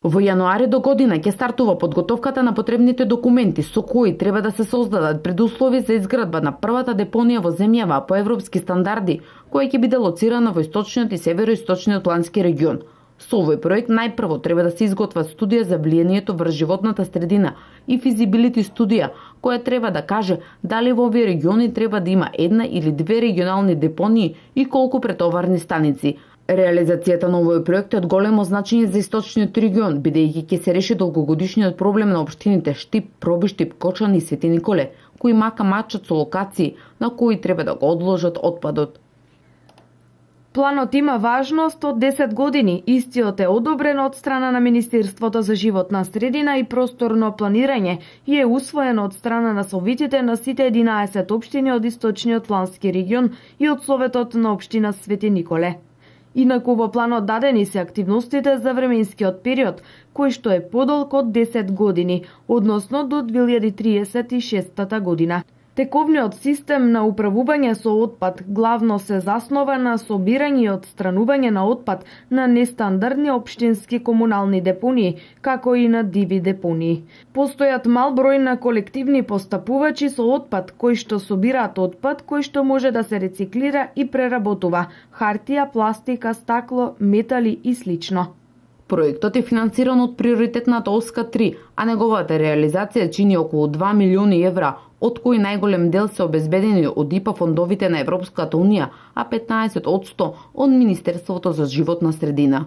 Во јануари до година ќе стартува подготовката на потребните документи со кои треба да се создадат предуслови за изградба на првата депонија во земјава по европски стандарди, која ќе биде лоцирана во источниот и североисточниот плански регион. Со овој проект најпрво треба да се изготва студија за влијанието врз животната средина и физибилити студија, која треба да каже дали во овие региони треба да има една или две регионални депонии и колку претоварни станици. Реализацијата на овој проект е од големо значење за источниот регион, бидејќи ќе се реши долгогодишниот проблем на општините Штип, Пробиштип, Кочани и Свети Николе, кои мачат со локации на кои треба да го одложат отпадот. Планот има важност од 10 години. Истиот е одобрен од страна на Министерството за животна средина и просторно планирање и е усвоен од страна на советите на сите 11 општини од источниот плански регион и од Советот на општина Свети Николе. Инаку во планот дадени се активностите за временскиот период, кој што е подолг од 10 години, односно до 2036 година. Тековниот систем на управување со отпад главно се заснова на собирање и отстранување на отпад на нестандардни општински комунални депонии, како и на диви депонии. Постојат мал број на колективни постапувачи со отпад, кои што собираат отпад, кој што може да се рециклира и преработува – хартија, пластика, стакло, метали и слично. Проектот е финансиран од приоритетната оска 3, а неговата реализација чини околу 2 милиони евра, од кои најголем дел се обезбедени од ИПА фондовите на Европската унија, а 15% од Министерството за животна средина.